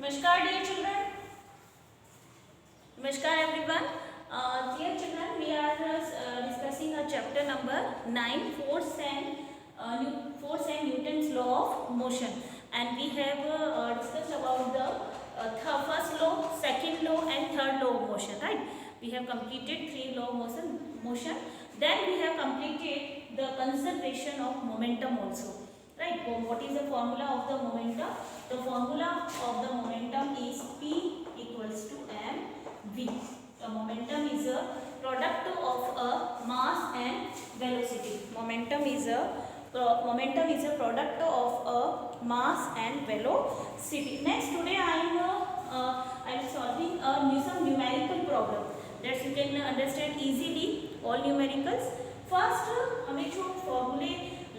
Namaskar dear children. Namaskar everyone. Dear children, we are discussing a chapter number 9, force and Newton's law of motion, and we have discussed about the first law, second law and third law of motion, right? We have completed 3 law of motion. Then we have completed the conservation of momentum also, right? What is the formula of the momentum? The formula of the momentum is P equals to mv. The momentum is a product of a mass and velocity. Momentum is a product of a mass and velocity. Next, today I am solving some numerical problem that you can understand easily all numericals. First, हमें जो फॉर्मूले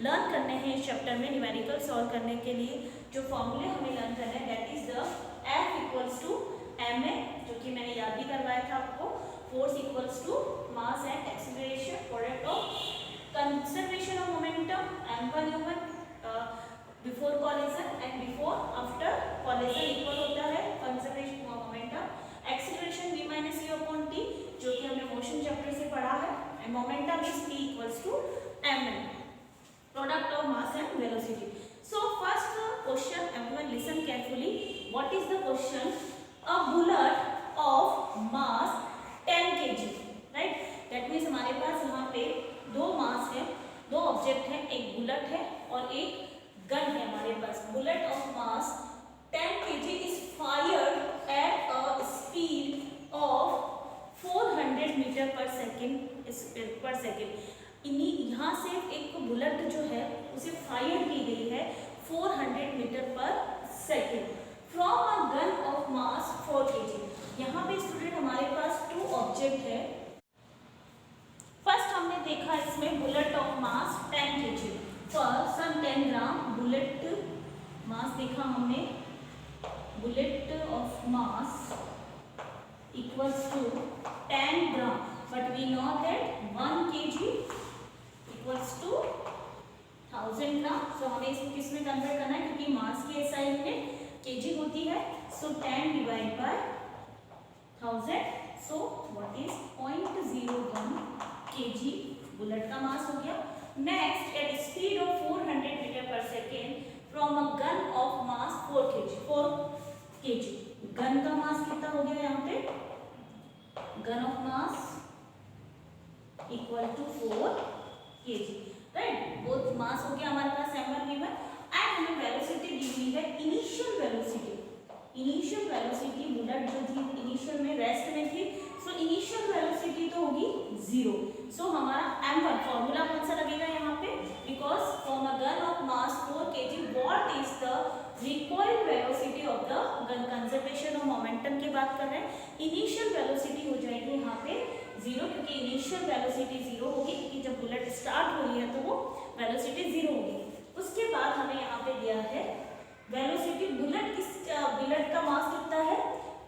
learn करने हैं इस chapter में numerical solve करने के लिए जो फॉर्मूले हमें लर्न करना है that is the F equals to ma, जो कि मैंने याद भी करवाया था आपको. Force equals to mass and acceleration, product of conservation of momentum m1 u1 before collision and before after collision equal होता है conservation of momentum, acceleration v minus u upon t जो कि हमने मोशन चैप्टर से पढ़ा है, and momentum is p equals to mn, product of mass and velocity. So first question, everyone listen carefully. What is the question? A bullet of mass 10 kg, right? That means हमारे पास यहाँ पे दो मास है, दो object है, एक bullet है और एक गन है हमारे पास. Bullet of mass 10 kg is fired at a speed of 400 metre per second. यहाँ से एक बुलेट जो है उसे फायर की गई है 400 metre per second from a gun of mass 4 kg. यहाँ पे स्टूडेंट हमारे पास 2 ऑब्जेक्ट है. फर्स्ट हमने देखा इसमें bullet of mass 10 kg for some 10 gram bullet mass देखा हमने. Bullet of mass equals to 10 gram, but we know that 1 kg equals to 1000 gram. So हमें इसको किस में कन्वर्ट करना है क्योंकि मास की एसआई यूनिट केजी होती है. So 10 divide by 1000, so what is 0.01 kg bullet का मास हो गया. Next, at speed of 400 metre per second from a gun of mass 4 kg. Gun का मास कितना हो गया यहाँ पे? Gun of mass equal to 4 kg, right. Both mass हो गया हमारे पास m1 v1 एंड हमें वेलोसिटी दी हुई है. इनिशियल वेलोसिटी बुलेट जो थी इनिशियल में रेस्ट में थी, सो इनिशियल वेलोसिटी तो होगी 0. सो हमारा m1 फॉर्मूला कौन सा लगेगा यहाँ पे? Because from a gun of mass 4 kg what is the recoil velocity of the gun. Conservation of momentum की बात कर रहे हैं. इनिशियल वेलोसिटी हो जाएगी यहाँ पे 0 क्योंकि इनिशियल वेलोसिटी 0 होगी क्योंकि जब बुलेट स्टार्ट हो रही है तो वो वेलोसिटी 0 होगी. उसके बाद हमें यहाँ पे दिया है वेलोसिटी. बुलेट का मास कितना है?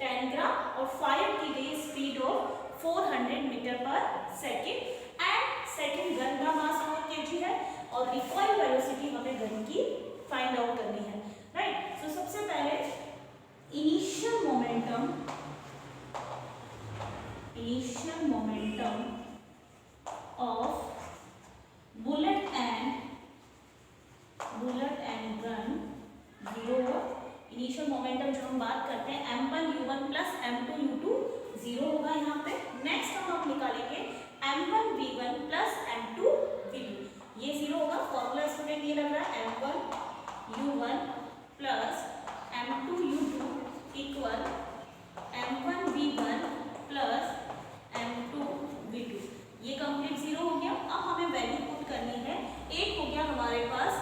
10 ग्राम और फायर की गई speed of 400 metre per second and second gun का मास 4 kg है और रिकॉइल वेलोसिटी हमें गन की फाइंड आउट करनी है, राइट. सो सबसे पहले initial momentum of bullet and gun 0. Initial momentum जो हम बात करते हैं m1 u1 plus m2 u2 0 होगा यहाँ पे. नेक्स्ट हम निकालेंगे m1 v1 plus m2 v2, ये 0 होगा. फॉर्मूला स्टूडेंट ये लग रहा है m1 u1 plus m2 u2 equal m1 v1 plus m2 v2. ये कंप्लीट 0 हो गया. अब हमें वैल्यू पुट करनी है. एक हो गया हमारे पास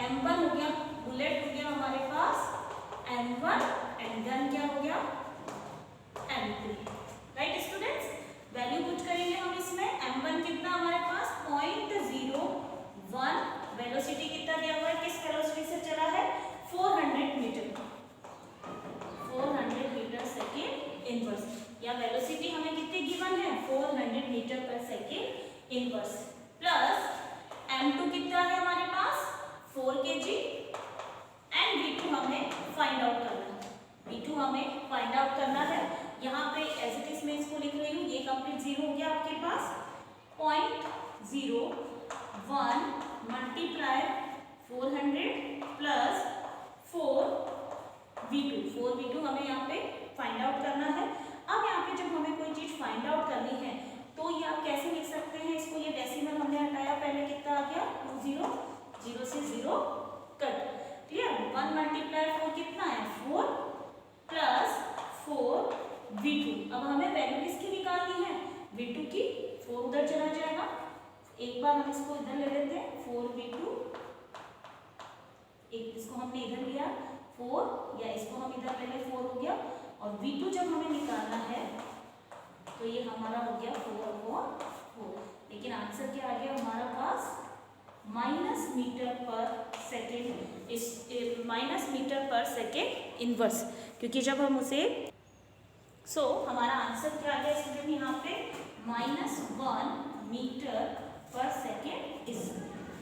m1 हो गया, बुलेट हो गया हमारे पास m1 एंड गन क्या हो गया m2, right students. Value put करेंगे हम इसमें. m1 कितना हमारे पास 0.01, वेलोसिटी कितना दिया हुआ है, किस वेलोसिटी से चला है 400 मीटर सेकेंड इनवर्स. या वेलोसिटी हमें कितनी गिवन है 400 metre per second inverse plus m2 कितना है हमारे पास 4 kg एंड v2 हमें फाइंड आउट करना है. हमें फाइंड आउट करना है। यहाँ पे एज इट इज मैं इसको लिख रही हूँ, ये कंप्लीट जीरो हो गया आपके पास। 0.01 मल्टीप्लाई 400 प्लस 4v2 हमें यहाँ पे फाइंड आउट करना है। अब यहाँ पे जब हमें कोई चीज फाइंड आउट करनी है तो ये आप कैसे लिख सकते हैं इसको, ये डेसिमल हमने हटाया, पहले कितना आ गया 20, 0 से 0 कट, क्लियर। 1 मल्टीप्लाई 4 कितना है 4 प्लस 4v2। अब हमें वैल्यू किसकी निकालनी है v2 की, 4 उधर चला जाएगा, एक बार हम इसको इधर ले लेते हैं 4v2, एक इसको हमने इधर लिया 4, या इसको हम इधर ले लें 4 हो गया, और v2 जब हमें निकालना है तो ये हमारा हो गया 4/4। लेकिन आंसर क्या आ गया हमारा पास minus metre per second, minus metre per second inverse, क्योंकि जब हम उसे हमारा आंसर क्या आ गया स्टूडेंट यहाँ पे -1 metre per second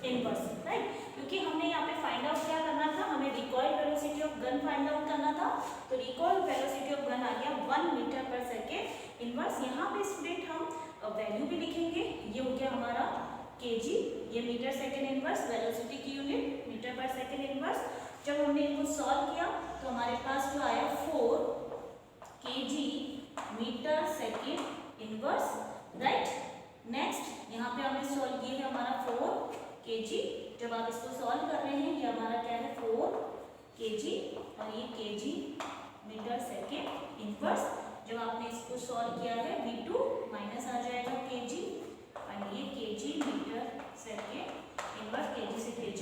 inverse, right. क्योंकि हमने यहाँ पे फाइंड आउट क्या करना था, हमें recoil velocity of gun find out करना था, तो रिकॉइल वेलोसिटी ऑफ गन आ गया 1 मीटर पर सेकेंड इनवर्स। यहाँ पे स्टूडेंट हम वैल्यू भी लिखेंगे, ये हो गया हमारा kg, ये मीटर सेकेंड इनवर्स, वेलोसिटी की unit metre per second inverse. जब हमने इनको सॉल्व किया तो हमारे पास जो आया 4 kg metre second inverse, right. Next यहाँ पे हमने सॉल्व किया है हमारा 4 kg, जब आप इसको सॉल्व कर रहे हैं ये हमारा क्या है 4 kg, और ये kg मीटर सेकेंड इनवर्स। जब आपने इसको सॉल्व किया है v2 माइनस आ जाएगा kg, और ये kg metre second inverse, kg से kg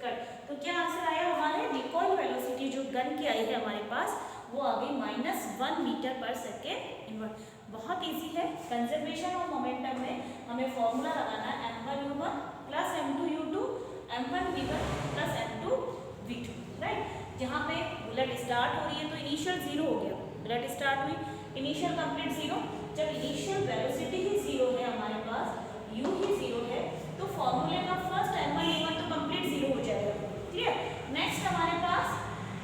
कट। तो क्या आंसर आया हमारे, रिकॉइल वेलोसिटी जो गन की आई है हमारे पास वो आ गई -1 मीटर पर सेकेंड इनवर्स। बहुत इजी है। कंजर्वेशन ऑफ मोमेंटम में हमें फॉर्मूला लगाना है m1u1 plus m2u2 m1v1 plus m2v2, right. जहाँ पे बुलेट स्टार्ट हो रही है तो इनिशियल 0 हो गया, बुलेट स्टार्ट हुई इनिशियल कंप्लीट 0। जब इनिशियल वेलोसिटी ही 0 है हमारे पास, u ही 0 है, तो फॉर्मूले का फर्स्ट m1u1 तो कंप्लीट 0 हो जाएगा, क्लियर। नेक्स्ट हमारे पास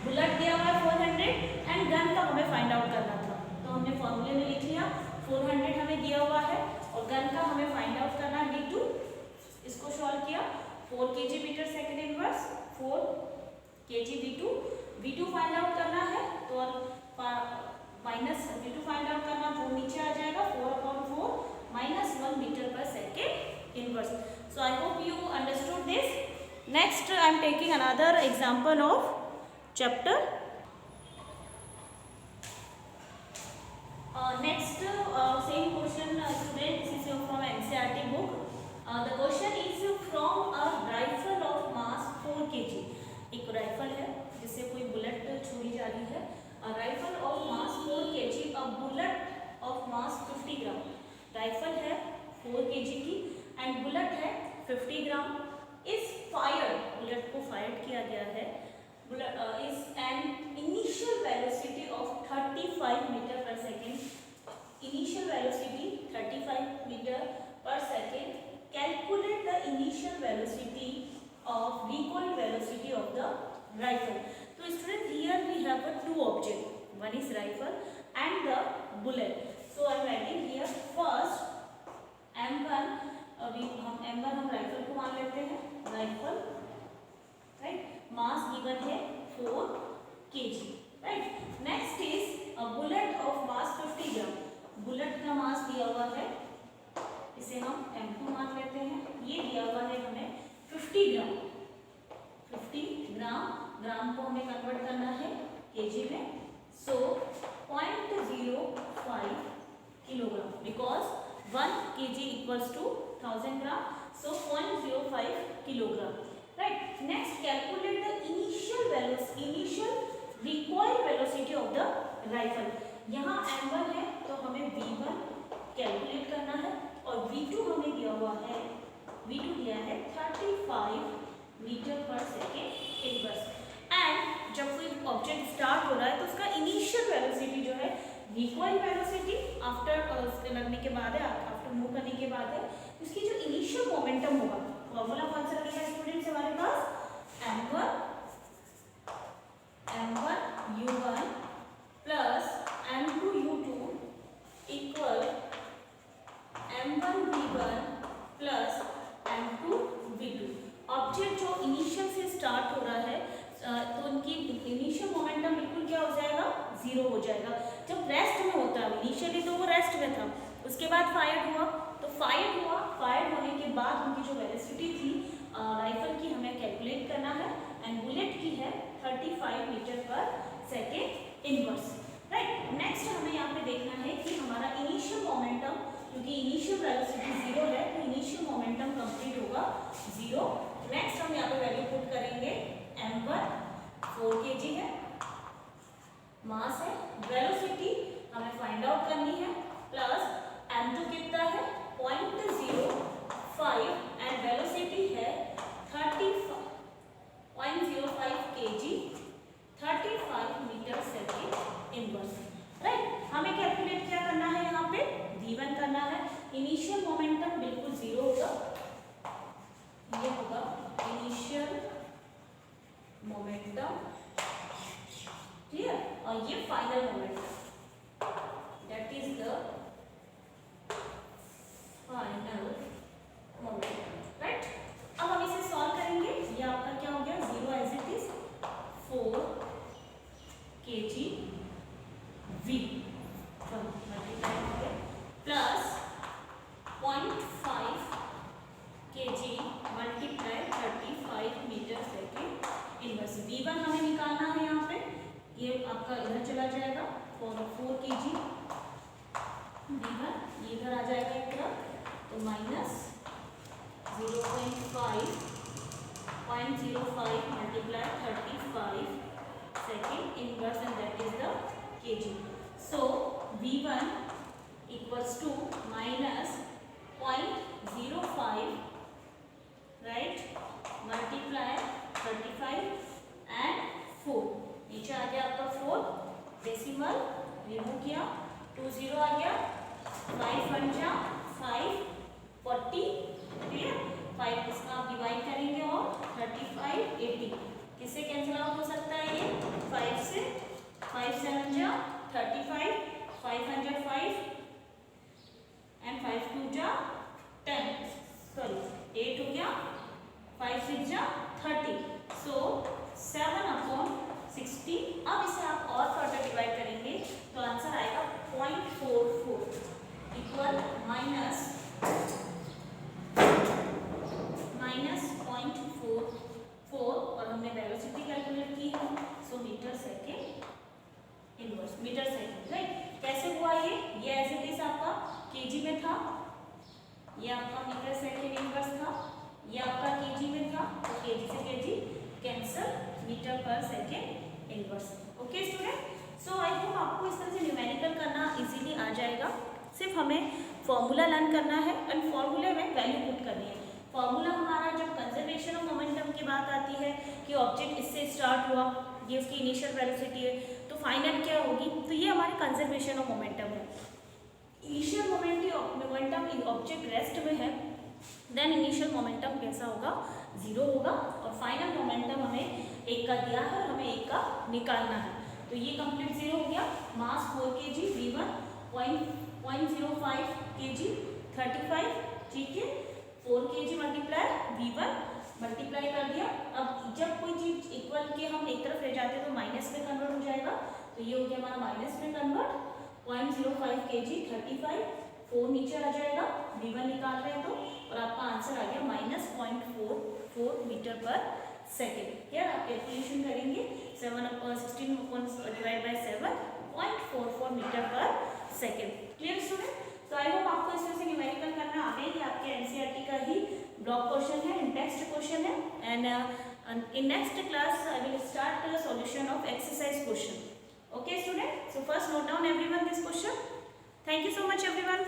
बुलेट दिया हुआ है 400 एंड गन का हमें फाइंड आउट करना था, तो हमने फॉर्मूले में लिख लिया 400 हमें दिया हुआ है और गन का हमें फाइंड आउट करना है d2। इसको सॉल्व किया 4 kg metre second inverse 4 kg v2 find out करना है, तो माइनस v2 फाइंड आउट करना, वो नीचे आ जाएगा 4/4 -1 metre per second inverse. So I hope you understood this. Next I am taking another example of chapter. Next same question student, this is from NCERT book. The question is from a rifle of mass 4 kg. एक rifle है जिससे कोई bullet छोड़ी जा रही है, rifle of mass 4 kg, a bullet of mass 50 gram. Rifle है 4 kg की एंड बुलेट है 50 ग्राम। इस फायर, बुलेट को फायर किया गया है, is an initial velocity of 35 meter per second. Initial velocity 35 meter per second. Calculate the initial velocity of recoil velocity of the rifle. So student, here we have a two object. One is rifle and the bullet. So I am writing here first m1. हम m1 हम rifle को मान लेते हैं, rifle, right. Mass given है 4 kg, right. Next is a bullet of mass 50 gram. Bullet का मास दिया हुआ है, इसे हम m2 मान लेते हैं, ये दिया हुआ है हमें 50 ग्राम। 50 ग्राम, ग्राम को हमें कन्वर्ट करना है kg में, so 0.05 kilogram, because 1 kg equals to 1000 gram, so 0.05 kilogram, right. Next, calculate the initial recoil velocity of the rifle. यहाँ m1 है तो हमें v1 कैलकुलेट करना है और v2 हमें दिया हुआ है, v2 दिया है 35 metre per second inverse. And जब कोई ऑब्जेक्ट स्टार्ट हो रहा है तो उसका इनिशियल वेलोसिटी जो है, रिकॉइल वेलोसिटी आफ्टर लगने के बाद है, आफ्टर मूव करने के बाद है, उसकी जो इनिशियल मोमेंटम होगा, फॉर्मूला कौन सा लगेगा स्टूडेंट्स हमारे पास, m1 u1 प्लस जीरो हो जाएगा। जब रेस्ट में होता है, इनिशियली तो वो रेस्ट में था, उसके बाद फायर्ड हुआ, तो फायर्ड होने के बाद उनकी जो वेलोसिटी थी राइफल की हमें कैलकुलेट करना है, एंड बुलेट की है 35 metre per second inverse, right. Next हमें यहाँ पे देखना है कि हमारा इनिशियल मोमेंटम, क्योंकि इनिशियल वेलोसिटी जीरो है तो इनिशियल मोमेंटम कंप्लीट होगा जीरो। नेक्स्ट हम यहाँ पे वैल्यू पुट करेंगे, m1 4 kg है, मास है, वेलोसिटी हमें फाइंड आउट करनी है, प्लस m2 कितना है 0.05 एंड वेलोसिटी है 0.05 kg, 35 metre second inverse, right. हमें कैलकुलेट क्या करना है, यहाँ पे v1 करना है। इनिशियल मोमेंटम बिल्कुल जीरो होगा, ये होगा इनिशियल मोमेंटम, क्लियर, और ये final momentum, that is the final momentum, right. अब हम इसे सॉल्व करेंगे, ये आपका क्या हो गया, zero as it is 4 kg v plus 0.5 kg multiply 35 metre second inverse. v1 हमें निकालना है, यहाँ पे ये आपका इधर चला जाएगा, 4 kg v1 ये इधर आ जाएगा एक तरफ, तो minus 0.05 multiply 35 second inverse, and that is the kg। So v1 equals to minus 0.05, right, multiply 35 and 4, नीचे आ गया आपका 4, डेसिमल रिमूव किया, 2 0 आ गया, 5 1 जा 5 40, क्लियर, 5 इसका आप डिवाइड करेंगे और 35 80, किससे कैंसिल आउट हो सकता है ये, 5 से, 5 7 जा 35, 500 5 एंड 5 2 जा 10, सॉरी 8 हो गया, 5 6 जा 30, सो 7/60। अब इसे आप और फर्दर डिवाइड करेंगे तो आंसर आएगा 0.44 इक्वल माइनस 0.44, और हमने वेलोसिटी कैलकुलेट की है, so metre second inverse, metre second, right. कैसे हुआ ये एज इट इज आपका केजी में था, ये आपका मीटर सेकेंड इनवर्स था, ये आपका केजी में था, तो केजी से KG cancel, metre per second inverse. Okay student, so I hope आपको इस तरह से न्यूमेरिकल करना इजीली आ जाएगा। सिर्फ हमें फॉर्मूला लर्न करना है एंड फॉर्मूले में वैल्यू पुट करनी है। फॉर्मूला हमारा जब कंजर्वेशन ऑफ मोमेंटम की बात आती है कि ऑब्जेक्ट इससे स्टार्ट हुआ, ये उसकी इनिशियल वेलोसिटी है, तो फाइनल क्या होगी, तो ये हमारे कंजर्वेशन ऑफ मोमेंटम है। इनिशियल मोमेंटम ऑब्जेक्ट रेस्ट में है, देन इनिशियल मोमेंटम कैसा होगा, जीरो होगा, और फाइनल मोमेंटम हमें एक का दिया है, हमें एक का निकालना है, तो ये कंप्लीट जीरो हो गया। मास 4 kg, v1 0.05 kg 35, ठीक है, 4 kg मल्टीप्लाई v1 मल्टीप्लाई कर दिया। अब जब कोई चीज इक्वल के हम एक तरफ ले जाते हैं तो माइनस में कन्वर्ट हो जाएगा, तो ये हो गया हमारा माइनस में कन्वर्ट, 0.05 kg 35, 4 नीचे आ जाएगा, v1 निकाल रहे हैं तो, और आपका आंसर आ गया -0.44 मीटर पर सेकेंड। यार आप कैलकुलेशन करेंगे 16 divide by 7, 0.44 metre per second. Clear student, तो आई होप आपको इस तरह से न्यूमेरिकल करना आ गया। आपके एनसीईआरटी का ही ब्लॉक क्वेश्चन है, टेक्स्ट क्वेश्चन है, and in next class I will start the solution of exercise question. Okay student, so first note down everyone this question. Thank you so much everyone.